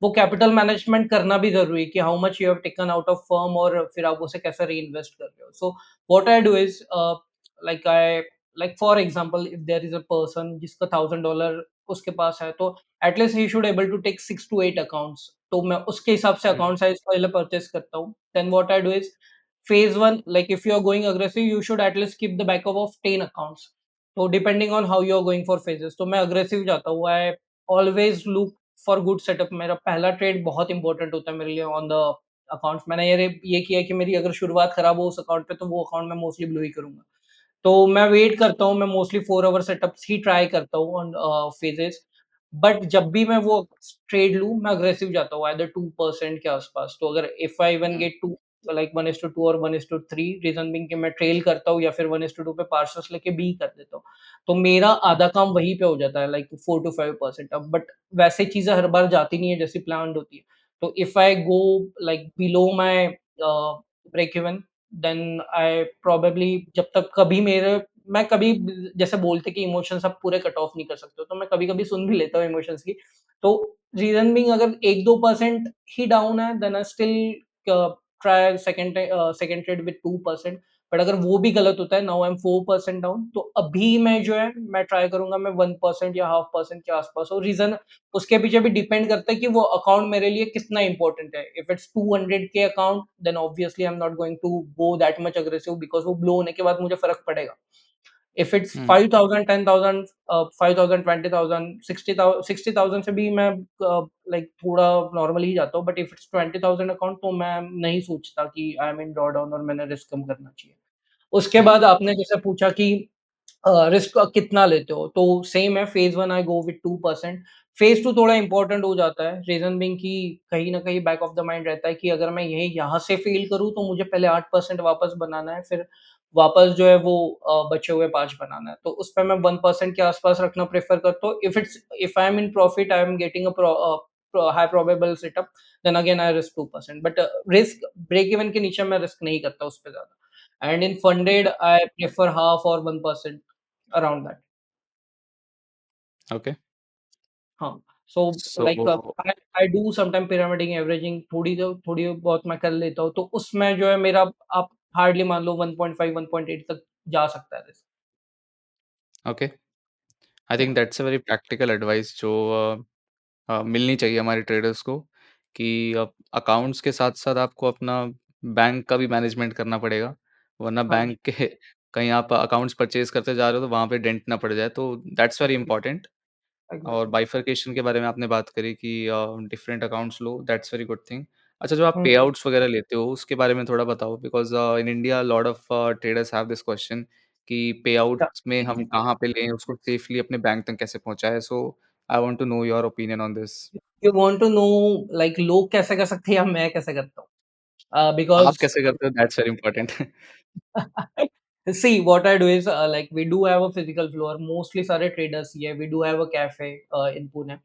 वो कैपिटल मैनेजमेंट करना भी ज़रूरी है कि how much you have taken out of firm और फिर आप उसे कैसे रीइन्वेस्ट कर रहे हो। सो what I do is like I like for example if there is a person जिसका $1000 उसके पास है तो at least he should able to take 6 to 8 accounts तो मैं उसके हिसाब से हुँ, अकाउंट साइज पहले परचेस करता हूँ then what I do is phase 1 like if you are going aggressive you should at least keep the backup of 10 accounts तो depending on how you are going for phases तो मैं aggressive जाता हूँ I always look for good setup मेरा पहला ट्रेड बहुत इंपॉर्टेंट होता है मेरे लिए ऑन द अकाउंट्स मैंने ये किया कि मेरी अगर शुरुआत खराब हो उस अकाउंट पे तो वो अकाउंट मैं मोस्टली ब्लू ही करूँगा तो मैं वेट करता हूँ, मैं मोस्टली 4 आवर सेटअप्स ही ट्राई करता हूँ ऑन फेजेज़। बट जब भी मैं वो ट्रेड लूँ, मैं अग्रेसिव जाता हूँ आइदर 2% के आसपास। तो अगर if I even hmm, get to like 1:2 और 1:3 रीज़न बीइंग कि मैं ट्रेल करता हूँ या फिर 1:2 पे पार्शल्स लेके बी कर देता हूँ। तो मेरा हुँ, आधा काम वहीं पे हो जाता है लाइक 4 टू 5% अब बट वैसे चीज़ें हर बार जाती नहीं है जैसी प्लान्ड होती है। तो if I go like below my break even then I probably जब तक कभी मेरे मैं कभी जैसे बोलते कि इमोशंस आप पूरे कट ऑफ नहीं कर सकते हो, तो मैं कभी-कभी सुन भी लेता हूँ इमोशंस की। तो रीज़न बीइंग अगर 1-2% ही डाउन है then I still try second trade with 2% but अगर वो भी गलत होता है नाउ आई एम 4% डाउन तो अभी मैं जो है मैं ट्राई करूँगा मैं 1% या हाफ परसेंट के आस-पास हो। रीज़न उसके पीछे भी डिपेंड करता है कि वो अकाउंट मेरे लिए कितना इम्पोर्टेंट है। इफ इट्स 200 के account then obviously I am not going to go that much aggressive because वो ब्लो होने के बाद मुझे फ़र्क पड़ेगा। इफ इट्स हुँ, 5000 10,000 5000 20,000 60,000 से भी मैं लाइक थोड़ा नॉर्मली ही जाता हूँ बट इफ इट्स 20,000 अकाउंट तो मैं नहीं सोचता कि आई एम इन ड्रॉडाउन और मैंने रिस्क कम करना चाहिए। उसके हुँ, बाद आपने जैसे पूछा कि रिस्क कितना लेते हो? तो सेम है phase 1 I go with 2% phase 2 थोड़ा इम्पोर्टेंट हो जाता है, रीज़न बीइंग कि कहीं न कहीं बैक ऑफ द माइंड रहता है कि अगर मैं यही यहाँ से फ़ेल करूँ तो मुझे पहले 8% वापस बनाना है, फिर वापस जो है वो बचे हुए 5 बनाना है। तो उसपे मैं 1% के आस-पास रखना प्रेफ़र करता हूँ। If I am in profit, I am getting high probable setup, then again I risk 2%, but risk break even के नीचे मैं रिस्क नहीं करता उसपे ज़्यादा। And in funded I prefer half और 1% अराउंड दैट। ओके। हाँ, so so like I I do sometime pyramiding, averaging थोड़ी बहुत मैं कर लेता हूँ, तो उसमें जो है मेरा आप हार्डली मान लो 1.5 1.8 तक जा सकता है रिस्क। ओके, आई या think that's a very practical advice जो मिलनी चाहिए हमारे ट्रेडर्स को कि अकाउंट्स के साथ-साथ आपको अपना बैंक का भी मैनेजमेंट करना पड़ेगा, वरना हाँ जी, बैंक के कहीं आप अकाउंट्स परचेज़ करते जा रहे हो तो वहाँ पे डेंट ना पड़ जाए, तो दैट्स वेरी एग्ज़ैक्टली, इंपॉर्टेंट। और एग्ज़ैक्टली। बाइफरकेशन के बारे में आपने बात करी कि different accounts low, that's very good thing. अच्छा, जो आप हुँ, हुँ। पेआउट्स वगैरह लेते हो उसके बारे में थोड़ा बताओ because in India lot of traders have this question कि या पेआउट्स में हम कहाँ पे लें, उसको सेफली अपने बैंक तक कैसे पहुँचाएँ? So I want to know your opinion on this. You want to know like लोग कैसे कर सकते हैं या मैं कैसे करता हूँ? आप बिकॉज़ कैसे करते हो? That's very important. See, what I do is, like we do have a physical floor. Mostly सारे traders ही है. We do have a cafe in Pune.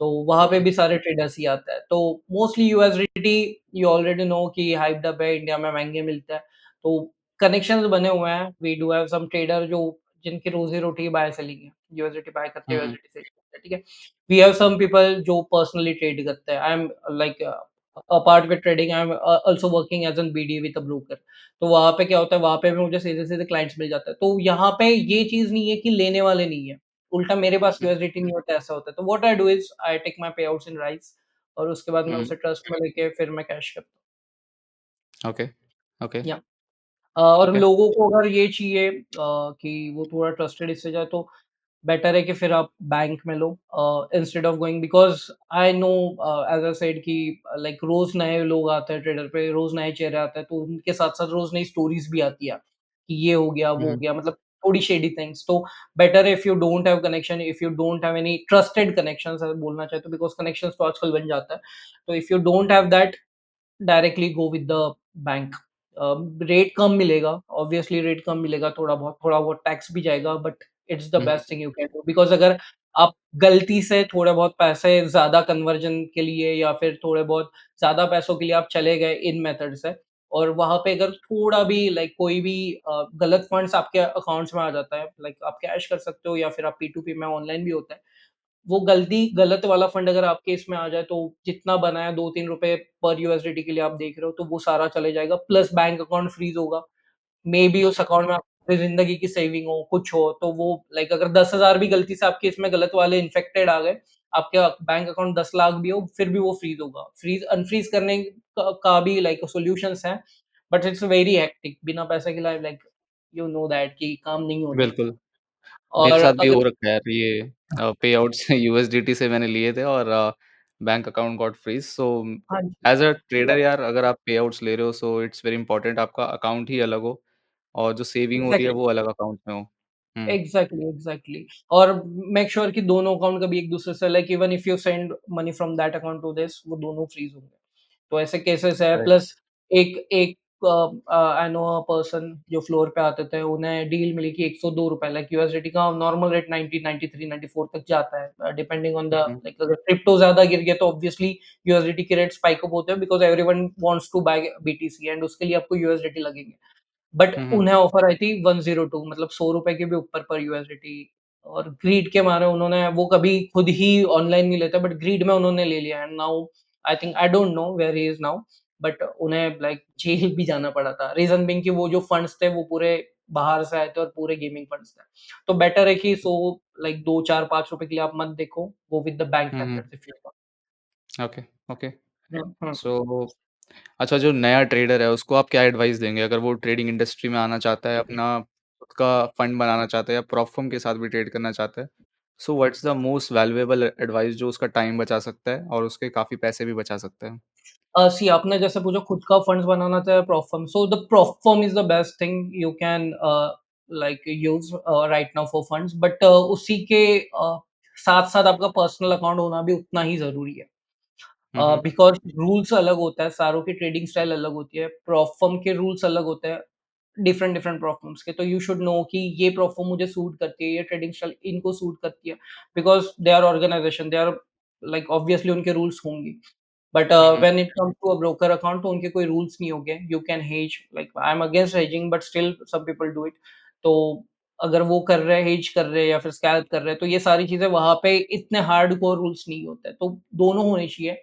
तो वहाँ पे भी सारे traders ही आते हैं. तो mostly USDT you already know कि hyped up है, इंडिया में महंगे मिलते हैं. तो connections बने हुए हैं. We do have some trader जो जिनकी रोजी रोटी बाय सेलिंग है. USDT बाय करते हुँ, हैं, हुँ। USDT सेल करते हैं. ठीक है. We have some people जो personally trade करते हैं. I'm like apart with trading, I'm also working as an BD with a broker. तो वहाँ पे क्या होता है, वहाँ पे भी मुझे सीधे-सीधे क्लाइंट्स मिल जाते हैं। तो यहाँ पे ये चीज़ नहीं है कि लेने वाले नहीं है, उल्टा मेरे पास हुँ, यूएसडीटी नहीं होता, ऐसा होता है। तो what I do is I take my payouts in rise और उसके बाद मैं हुँ, उसे ट्रस्ट में लेके फिर मैं कैश करता ओके, ओके, हूँ। या और ठीक है। लोगों को अगर ये चाहिए कि वो थोड़ा ट्रस्टेड इससे जाए तो बेटर है कि फिर आप बैंक में लो instead of going, because I know as I said कि लाइक रोज़ नए लोग आते हैं ट्रेडर पे, रोज़ नए चेहरे आते हैं, तो उनके साथ-साथ रोज़ नई स्टोरीज़ भी आती है, कि ये हो गया, वो हो हुँ, गया, मतलब थोड़ी शेडी थिंग्स। तो बेटर है if you don't have connection, if you don't have any trusted connections अगर बोलना चाहे तो, बिकॉज़ कनेक्शंस तो आजकल बन जाता है। तो if you don't have that, directly go with the bank. Rate कम मिलेगा, ऑब्वियसली रेट कम मिलेगा, थोड़ा बहुत टैक्स भी जाएगा, but it's the hmm, best thing you can do, because अगर आप गलती से थोड़े बहुत पैसे ज़्यादा कन्वर्जन के लिए या फिर थोड़े बहुत ज़्यादा पैसों के लिए आप चले गए इन मेथड से और वहाँ पे अगर थोड़ा भी लाइक कोई भी गलत फंड्स आपके अकाउंट्स में आ जाता है, लाइक आप कैश कर सकते हो या फिर आप P2P में ऑनलाइन भी होता है। वो गलती गलत वाला फंड अगर आपके इसमें आ जाए तो जितना बना है 2-3 रुपए पर यूएसडीटी के लिए आप देख रहे हो, तो वो सारा चले जाएगा, प्लस बैंक अकाउंट फ्रीज़ होगा। मेबी उस अकाउंट में आपकी ज़िंदगी की सेविंग हो, कुछ हो, तो वो लाइक अगर 10,000 भी गलती से आपके इसमें गलत वाले इन्फेक्टेड आ गए, आपके बैंक अकाउंट 10 लाख भी हो, फिर भी वो फ्रीज़ होगा। अनफ्रीज़ करने का भी लाइक सॉल्यूशंस हैं, बट इट्स वेरी हेक्टिक, बिना पैसे के लाइक यू नो दैट कि काम नहीं होने। बिल्कुल। मेरे और साथ भी अगर हो रखा है यार ये पेआउट्स यूएसडीटी से मैंने लिए थे और बैंक अकाउंट गॉट फ्रीज़ सो हाँ जी। एज़ अ ट्रेडर यार अगर आप पेआउट्स ले रहे हो सो इट्स वेरी इंपॉर्टेंट आपका अकाउंट ही अलग हो और जो सेविंग हो रही है एग्ज़ैक्टली। वो अलग अकाउंट में हो। Hmm, exactly, exactly. और मेक श्योर कि दोनों अकाउंट कभी एक-दूसरे से like even if you send money from that account to this, वो दोनों फ्रीज़ होंगे। तो ऐसे केसेस है, करेक्ट। प्लस एक एक आई नो अ पर्सन जो फ्लोर पे आते थे, उन्हें डील मिली कि ₹102 लाइक यूएसडीटी का नॉर्मल रेट 90, 93, 94 तक जाता है, depending on the hmm, hmm, like अगर क्रिप्टो ज़्यादा गिर गया तो ऑब्वियसली यूएसडीटी के रेट स्पाइक अप होते हैं because everyone wants to buy BTC and उसके लिए आपको यूएसडीटी लगेंगे। बट हुँ, हुँ, उन्हें ऑफर आई थी 102, मतलब ₹100 के भी ऊपर पर यूएसडीटी, और ग्रीड के मारे उन्होंने वो कभी खुद ही ऑनलाइन नहीं लेते बट ग्रीड में उन्होंने ले लिया and now I think I don't know where he is now, but उन्हें लाइक जेल भी जाना पड़ा था। रीज़न बीइंग कि वो जो फंड्स थे वो पूरे बाहर से आए थे और पूरे गेमिंग फंड्स थे। तो बेटर है कि सो लाइक 2, 4, ₹5 के लिए आप मत देखो, go with the bank hmm, hmm, methods if you want. Okay, okay. Hmm, hmm. So अच्छा, जो नया ट्रेडर है उसको आप क्या एडवाइस देंगे? अगर वो ट्रेडिंग इंडस्ट्री में आना चाहता है, अपना खुद का फंड बनाना चाहता है या प्रॉप फर्म के साथ भी ट्रेड करना चाहता है, so what's the most valuable advice जो उसका टाइम बचा सकता है और उसके काफ़ी पैसे भी बचा सकता है? सी आपने जैसे पूछा खुद का फंड्स बनाना चाहे prop firm, so the prop firm is the best thing you can like use right now for funds, but उसी के साथ-साथ आपका पर्सनल अकाउंट होना भी उतना ही ज़रूरी है। हुँ, हुँ, बिकॉज़ रूल्स अलग होता है, सारों की ट्रेडिंग स्टाइल अलग होती है, प्रॉप फर्म के रूल्स अलग होते हैं, डिफरेंट डिफरेंट प्रोफॉर्म्स के, तो यू शुड नो कि ये प्रोफॉर्म मुझे सूट करती है, ये ट्रेडिंग स्टाइल इनको सूट करती है, because they are organisation, they are like obviously उनके रूल्स होंगे। But hmm, hmm. When it comes to a broker account तो उनके कोई रूल्स नहीं होंगे। You can hedge, like I am against hedging but still some people do it. तो अगर वो कर रहे हैं, हेज कर रहे हैं या फिर स्कैल्प कर रहे हैं, तो ये सारी चीजें वहां पे इतने हार्डकोर रूल्स नहीं होते, तो दोनों होने चाहिए।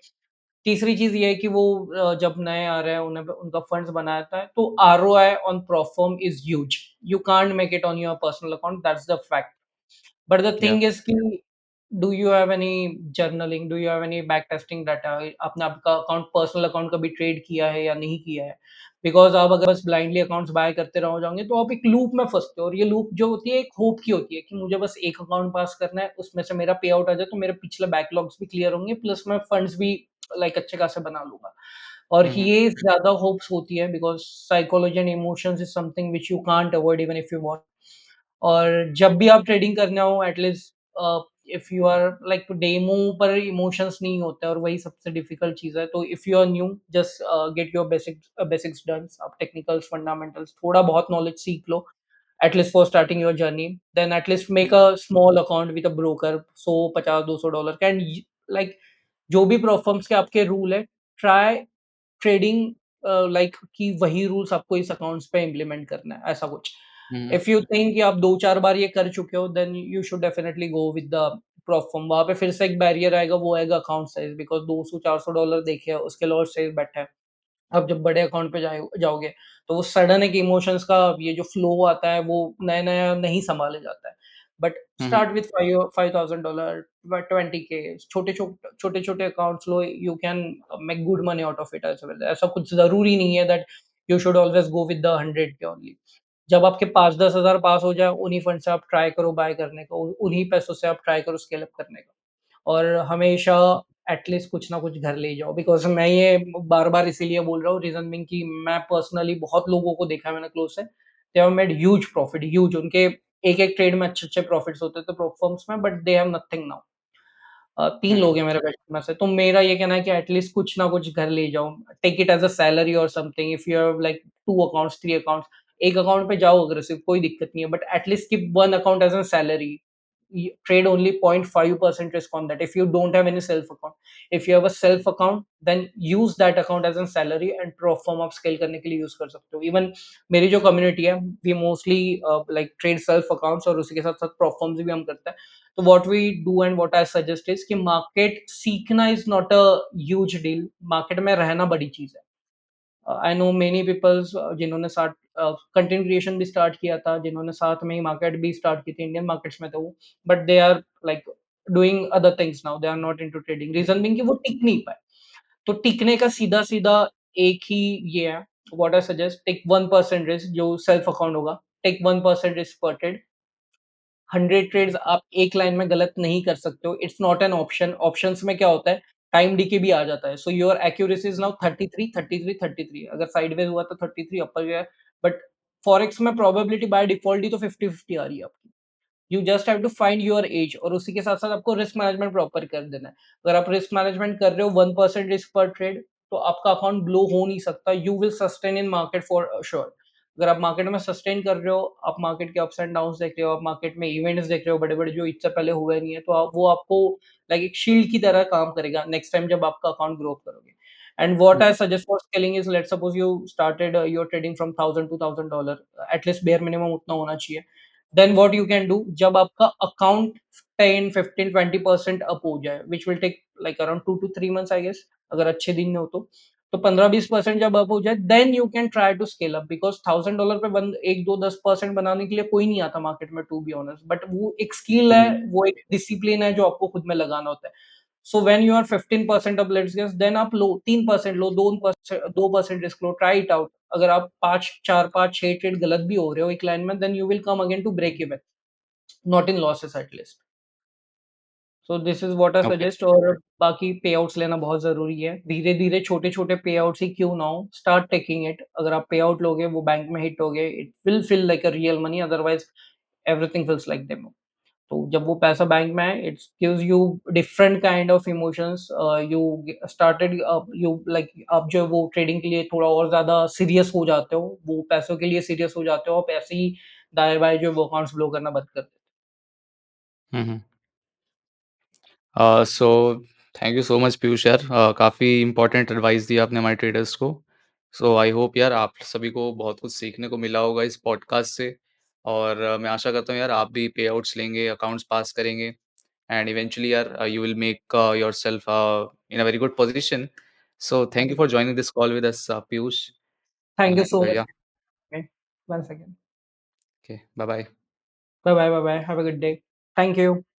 तीसरी चीज़ ये है कि वो जब नए आ रहे हैं, उन्हें उनका फंड्स बनाता है, तो ROI on perform is huge. You can't make it on your personal account, that's the fact. But the या थिंग इज़ कि do you have any journaling, do you have any back testing data? आपने आपका अकाउंट, पर्सनल अकाउंट कभी ट्रेड किया है या नहीं किया है? बिकॉज़ आप अगर बस ब्लाइंडली अकाउंट्स बाय करते रहो जाओगे, तो आप एक लूप में फँसते हो, और ये लूप जो होती है, एक होप की होती है कि मुझे बस एक अकाउंट पास करना है, उसमें से मेरा पे आउट आ जाए, तो मेरे पिछले बैकलॉग्स भी क्लियर होंगे, प्लस मैं फंड्स भी लाइक अच्छे खासे बना लूँगा। और हुँ, हुँ। ये ज़्यादा होप्स होती है, because psychology and emotions is something which you can't avoid even if you want. और जब भी आप ट्रेडिंग करने हो, at least if you are like demo पर इमोशंस नहीं होते, और वही सबसे डिफिकल्ट चीज़ है। तो if you are new, just get your basics done. आप टेक्निकल्स, फंडामेंटल्स, थोड़ा बहुत नॉलेज सीख लो, at least for starting your journey. Then at least make a small account with a broker, 100, 50, $200 can, like जो भी प्रोफर्म्स के आपके रूल है, ट्राई ट्रेडिंग लाइक कि वही रूल्स आपको इस अकाउंट्स पे इम्प्लीमेंट करना है, ऐसा कुछ। Hmm, hmm. If you think कि आप 2-4 बार ये कर चुके हो, then you should definitely go with the prop firm. वहाँ पे फिर से एक बैरियर आएगा, वो आएगा अकाउंट साइज़, बिकॉज़ $200-400 देखे उसके लॉट साइज़ बैठा है। आप जब बड़े अकाउंट पे जाओगे, तो वो सडन एक इमोशंस का ये जो फ्लो आता है, वो नया-नया नहीं सँभाला जाता है। But hmm, hmm. Start with $5000, 20K, छोटे-छोटे accounts low, you can make good money out of it as well. ऐसा कुछ ज़रूरी नहीं है that you should always go with the 100K only. जब आपके 5-10 हज़ार पास हो जाए, उन्हीं फंड से आप ट्राई करो बाय करने का, उन्हीं पैसों से आप ट्राई करो स्केल अप करने का। और हमेशा एटलीस्ट कुछ ना कुछ घर ले जाओ, बिकॉज़ मैं ये बार-बार इसीलिए बोल रहा हूँ, रीज़न बीइंग कि मैं पर्सनली बहुत लोगों को देखा है मैंने क्लोज़ से, they have made huge profit, huge. उनके एक-एक ट्रेड में अच्छे-अच्छे प्रॉफिट्स होते थे फर्म्स में, but they have nothing now. 3 हुँ, लोग हुँ। हैं मेरे बैच में से, तो मेरा ये कहना है कि एटलीस्ट कुछ ना कुछ घर ले जाओ। Take it as a salary और something, if you have like 2 accounts, 3 accounts, एक अकाउंट पे जाओ अग्रेसिव, कोई दिक्कत नहीं है, but at least keep 1 account as a salary. Trade only 0.5% risk on that if you don't have any self account. If you have a self account, then use that account as a salary and perform आप scale करने के लिए use कर सकते हो। Even मेरी जो community है, we mostly like trade self accounts, और उसी के साथ साथ performs भी हम करते हैं। तो what we do and what I suggest is कि market सीखना is not a huge deal, market में रहना बड़ी चीज़ है। आई नो मेनी पीपल्स जिन्होंने साथ कंटेंट क्रिएशन भी स्टार्ट किया था, जिन्होंने साथ में ही मार्केट भी स्टार्ट की थी, इंडियन मार्केट्स में थे वो, but they are like doing other things now, they are not into trading, reason being कि वो टिक नहीं पाए। तो टिकने का सीधा-सीधा एक ही ये है, what I suggest, take 1% risk, जो सेल्फ अकाउंट होगा, टेक 1% रिस्क पर ट्रेड। 100 ट्रेड्स आप एक लाइन में गलत नहीं कर सकते हो, it's not an option. Options में क्या होता है, टाइम डीके भी आ जाता है, so your accuracy is now 33, 33, 33। अगर साइडवेज हुआ तो 33 अपर गया, बट फॉरेक्स में प्रोबेबिलिटी बाय डिफॉल्ट ही तो 50-50 आ रही है आपकी। You just have to find your edge, और उसी के साथ-साथ आपको रिस्क मैनेजमेंट प्रॉपर कर देना है। अगर आप रिस्क मैनेजमेंट कर रहे हो, 1% रिस्क पर ट्रेड, तो आपका अकाउंट ब्लो हो नहीं सकता। You will sustain in market for sure. अगर आप मार्केट में सस्टेन कर रहे हो, आप मार्केट के अप्स एंड डाउन्स देख रहे हो, आप मार्केट में इवेंट्स देख रहे हो बड़े-बड़े, जो इससे पहले हुए नहीं है, तो आप वो आपको लाइक एक शील्ड की तरह काम करेगा नेक्स्ट टाइम जब आपका अकाउंट ग्रो करोगे। And what hmm, I suggest for scaling is, let's suppose you started your trading from 1000 to $1000, at least bare minimum उतना होना चाहिए। Then what you can do, जब आपका अकाउंट 10, 15, 20% अप हो जाए, which will take like around 2 to 3 months I guess, अगर अच्छे दिन में हो तो 15-20% जब अप हो जाए, then you can try to scale up, because $1000 पे बंद 1-2-10% बनाने के लिए कोई नहीं आता मार्केट में, टू बी ऑनेस्ट, बट वो एक स्किल हुँ, है, हुँ। वो एक डिसिप्लिन है जो आपको खुद में लगाना होता है। So when you are 15% up, let's guess, then आप लो 3% लो, 2% रिस्क लो, ट्राई इट आउट। अगर आप 5 4, 5, 6 ट्रेड गलत भी हो रहे हो एक लाइन में, then you will come again to break even, not in losses at least. So this is what I okay. Suggest, और बाकी पे-आउट्स लेना बहुत ज़रूरी है। धीरे-धीरे छोटे-छोटे पे-आउट्स ही क्यों ना हो, स्टार्ट टेकिंग इट। अगर आप पे-आउट लोगे, वो बैंक में हिट हो गए, it will feel like a real money, otherwise everything feels like demo. तो जब वो पैसा बैंक में है, it's gives you different kind of emotions. You started you like आप जो है वो ट्रेडिंग के लिए थोड़ा और ज़्यादा सीरियस हो जाते हो, वो पैसों के लिए सीरियस हो जाते हो, आप ऐसे ही दाएँ-बाएँ जो है वो अकाउंट्स ब्लो करना बंद कर देते हो। Hmm, hmm. So thank you so much Piyush यार, काफ़ी इम्पोर्टेंट एडवाइस दी आपने हमारे ट्रेडर्स को। सो आई होप यार आप सभी को बहुत कुछ सीखने को मिला होगा इस पॉडकास्ट से, और मैं आशा करता हूँ यार आप भी पे आउट्स लेंगे, अकाउंट्स पास करेंगे, एंड इवेंचुअली यार you will make yourself in a very good position. So thank you for joining this call with us, Piyush. Thank you And so much. yeah, once again. okay, bye bye. Bye bye, bye bye, have a good day. Thank you.